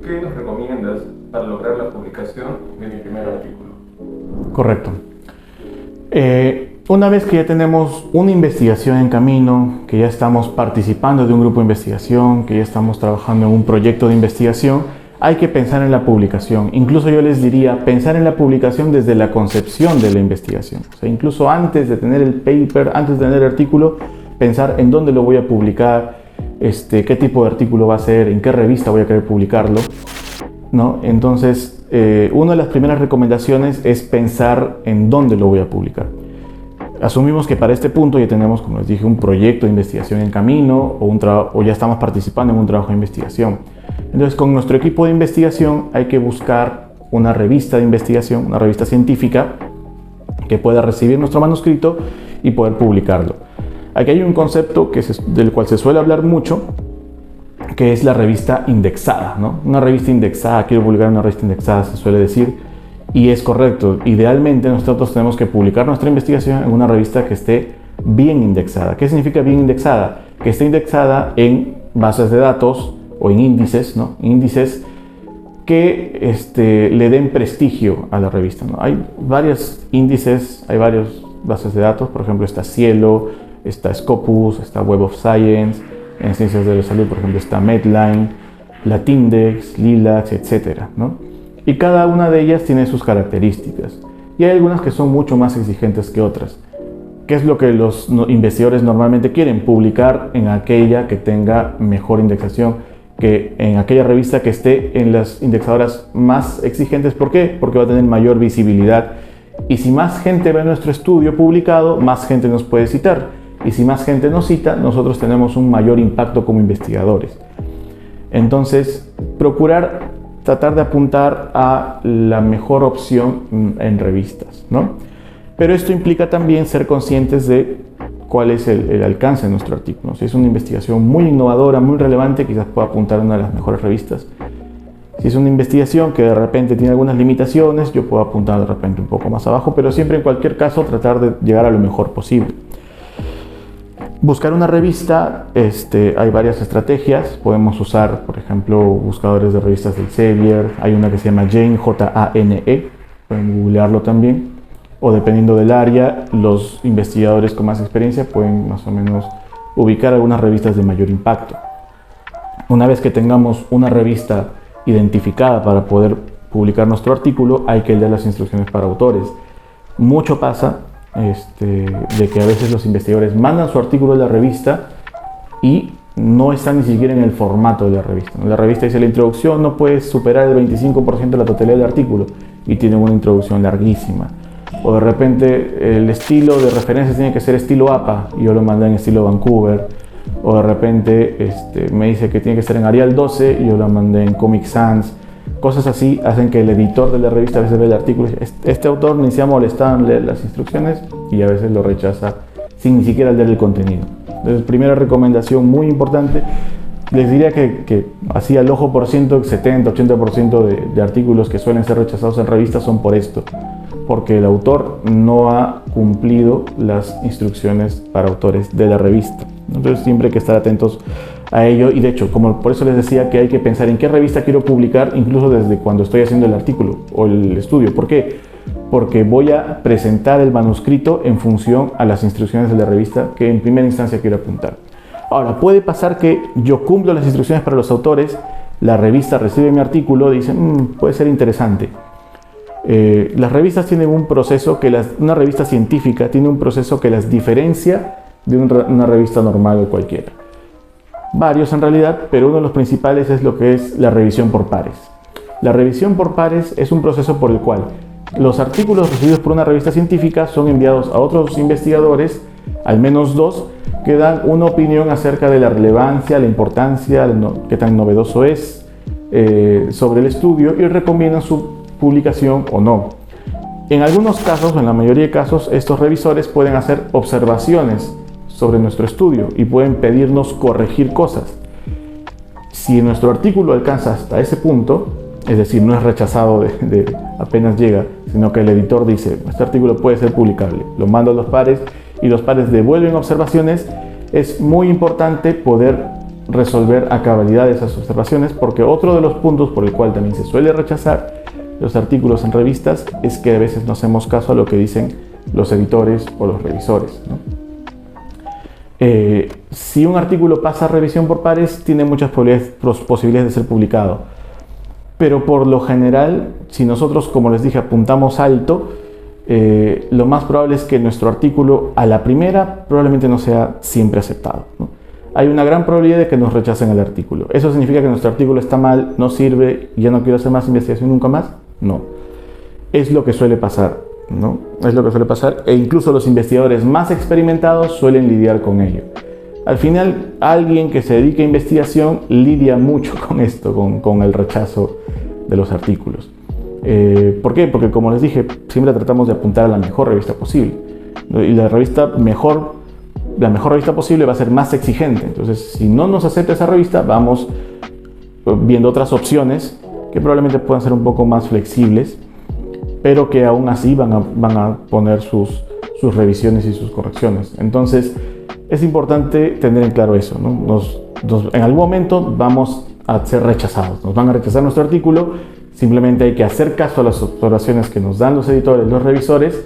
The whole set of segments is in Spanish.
¿qué nos recomiendas para lograr la publicación de mi primer artículo? Correcto. Una vez que ya tenemos una investigación en camino, que ya estamos participando de un grupo de investigación, que ya estamos trabajando en un proyecto de investigación, hay que pensar en la publicación. Incluso yo les diría, pensar en la publicación desde la concepción de la investigación. O sea, incluso antes de tener el paper, antes de tener el artículo, pensar en dónde lo voy a publicar, qué tipo de artículo va a ser, en qué revista voy a querer publicarlo, ¿no? Entonces, una de las primeras recomendaciones es pensar en dónde lo voy a publicar. Asumimos que para este punto ya tenemos, como les dije, un proyecto de investigación en camino o ya estamos participando en un trabajo de investigación. Entonces, con nuestro equipo de investigación hay que buscar una revista de investigación, una revista científica que pueda recibir nuestro manuscrito y poder publicarlo. Aquí hay un concepto del cual se suele hablar mucho, que es la revista indexada, ¿no? Una revista indexada, quiero publicar una revista indexada, se suele decir. Y es correcto, idealmente nosotros tenemos que publicar nuestra investigación en una revista que esté bien indexada. ¿Qué significa bien indexada? Que esté indexada en bases de datos o en índices, ¿no? Índices que le den prestigio a la revista, ¿no? Hay varios índices, hay varias bases de datos, por ejemplo está Cielo, está Scopus, está Web of Science, en ciencias de la salud por ejemplo está Medline, Latindex, Lilacs, etcétera, ¿no? Y cada una de ellas tiene sus características. Y hay algunas que son mucho más exigentes que otras. ¿Qué es lo que los investigadores normalmente quieren? Publicar en aquella que tenga mejor indexación, que en aquella revista que esté en las indexadoras más exigentes. ¿Por qué? Porque va a tener mayor visibilidad. Y si más gente ve nuestro estudio publicado, más gente nos puede citar. Y si más gente nos cita, nosotros tenemos un mayor impacto como investigadores. Entonces, tratar de apuntar a la mejor opción en revistas, ¿no? Pero esto implica también ser conscientes de cuál es el alcance de nuestro artículo. Si es una investigación muy innovadora, muy relevante, quizás pueda apuntar a una de las mejores revistas. Si es una investigación que de repente tiene algunas limitaciones, yo puedo apuntar de repente un poco más abajo, pero siempre en cualquier caso tratar de llegar a lo mejor posible. Buscar una revista, hay varias estrategias. Podemos usar, por ejemplo, buscadores de revistas del Elsevier. Hay una que se llama Jane, J-A-N-E, pueden googlearlo también. O dependiendo del área, los investigadores con más experiencia pueden más o menos ubicar algunas revistas de mayor impacto. Una vez que tengamos una revista identificada para poder publicar nuestro artículo, hay que leer las instrucciones para autores. Mucho pasa de que a veces los investigadores mandan su artículo a la revista y no están ni siquiera en el formato de la revista. La revista dice la introducción no puede superar el 25% de la totalidad del artículo y tiene una introducción larguísima. O de repente el estilo de referencias tiene que ser estilo APA y yo lo mandé en estilo Vancouver. O de repente me dice que tiene que ser en Arial 12 y yo lo mandé en Comic Sans. Cosas así hacen que el editor de la revista a veces ve el artículo y dice, este autor ni se ha molestado en leer las instrucciones, y a veces lo rechaza sin ni siquiera leer el contenido. Entonces, primera recomendación muy importante, les diría que así al ojo por ciento, 70-80% de artículos que suelen ser rechazados en revistas son por esto, porque el autor no ha cumplido las instrucciones para autores de la revista. Entonces siempre hay que estar atentos a ello, y de hecho, como por eso les decía que hay que pensar en qué revista quiero publicar incluso desde cuando estoy haciendo el artículo o el estudio. ¿Por qué? Porque voy a presentar el manuscrito en función a las instrucciones de la revista que en primera instancia quiero apuntar. Ahora, puede pasar que yo cumplo las instrucciones para los autores, la revista recibe mi artículo y dice, puede ser interesante. Las revistas tienen un proceso una revista científica tiene un proceso que las diferencia de una revista normal o cualquiera. Varios en realidad, pero uno de los principales es lo que es la revisión por pares. La revisión por pares es un proceso por el cual los artículos recibidos por una revista científica son enviados a otros investigadores, al menos dos, que dan una opinión acerca de la relevancia, la importancia, qué tan novedoso es sobre el estudio, y recomiendan su publicación o no. En algunos casos, o en la mayoría de casos, estos revisores pueden hacer observaciones sobre nuestro estudio y pueden pedirnos corregir cosas. Si nuestro artículo alcanza hasta ese punto, es decir, no es rechazado de apenas llega, sino que el editor dice, este artículo puede ser publicable, lo mando a los pares y los pares devuelven observaciones, es muy importante poder resolver a cabalidad esas observaciones, porque otro de los puntos por el cual también se suele rechazar los artículos en revistas es que a veces no hacemos caso a lo que dicen los editores o los revisores, ¿no? Si un artículo pasa a revisión por pares, tiene muchas posibilidades de ser publicado, pero por lo general, si nosotros, como les dije, apuntamos alto, lo más probable es que nuestro artículo a la primera probablemente no sea siempre aceptado, ¿no? Hay una gran probabilidad de que nos rechacen el artículo. ¿Eso significa que nuestro artículo está mal, no sirve y ya no quiero hacer más investigación nunca más? No. Es lo que suele pasar, ¿no? Es lo que suele pasar, e incluso los investigadores más experimentados suelen lidiar con ello. Al final, alguien que se dedique a investigación lidia mucho con esto, con el rechazo de los artículos. ¿Por qué? Porque, como les dije, siempre tratamos de apuntar a la mejor revista posible. Y la mejor revista posible va a ser más exigente. Entonces, si no nos acepta esa revista, vamos viendo otras opciones que probablemente puedan ser un poco más flexibles, pero que aún así van a poner sus revisiones y sus correcciones. Entonces, es importante tener en claro eso, ¿no? En algún momento vamos a ser rechazados, nos van a rechazar nuestro artículo. Simplemente hay que hacer caso a las observaciones que nos dan los editores, los revisores,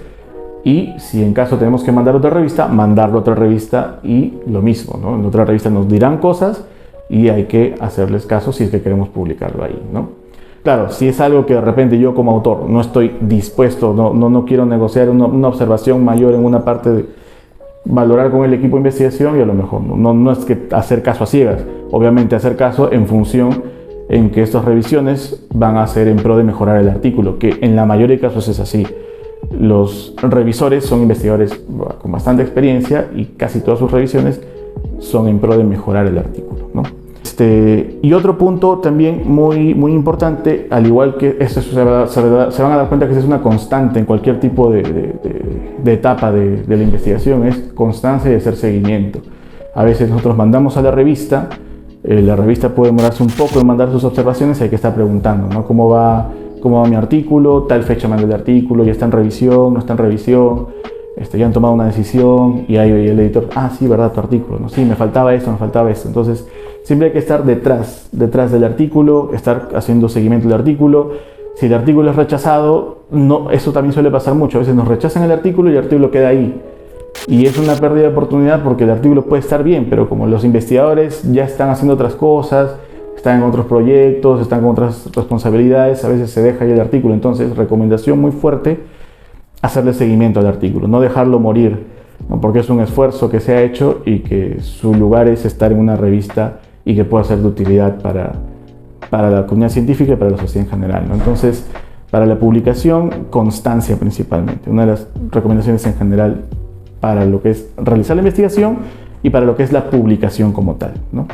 y si en caso tenemos que mandar otra revista, mandarlo a otra revista y lo mismo, ¿no? En otra revista nos dirán cosas y hay que hacerles caso si es que queremos publicarlo ahí, ¿no? Claro, si es algo que de repente yo como autor no estoy dispuesto, no quiero negociar una observación mayor en una parte de valorar con el equipo de investigación, y a lo mejor no es que hacer caso a ciegas, obviamente hacer caso en función en que estas revisiones van a ser en pro de mejorar el artículo, que en la mayoría de casos es así. Los revisores son investigadores con bastante experiencia y casi todas sus revisiones son en pro de mejorar el artículo, ¿no? Y otro punto también muy importante, al igual que esto se van a dar cuenta que es una constante en cualquier tipo de etapa de la investigación, es constancia y hacer seguimiento. A veces nosotros mandamos a la revista puede demorarse un poco en mandar sus observaciones y hay que estar preguntando, ¿no? ¿Cómo va mi artículo? Tal fecha mandé el artículo, ya está en revisión, no está en revisión, ya han tomado una decisión, y ahí el editor, sí, verdad, tu artículo, ¿no? Sí, me faltaba esto. Entonces, siempre hay que estar detrás del artículo, estar haciendo seguimiento del artículo. Si el artículo es rechazado, eso también suele pasar mucho. A veces nos rechazan el artículo y el artículo queda ahí. Y es una pérdida de oportunidad porque el artículo puede estar bien, pero como los investigadores ya están haciendo otras cosas, están en otros proyectos, están con otras responsabilidades, a veces se deja ahí el artículo. Entonces, recomendación muy fuerte, hacerle seguimiento al artículo, no dejarlo morir, ¿no? Porque es un esfuerzo que se ha hecho y que su lugar es estar en una revista y que pueda ser de utilidad para la comunidad científica y para la sociedad en general, ¿no? Entonces, para la publicación, constancia principalmente. Una de las recomendaciones en general para lo que es realizar la investigación y para lo que es la publicación como tal, ¿no?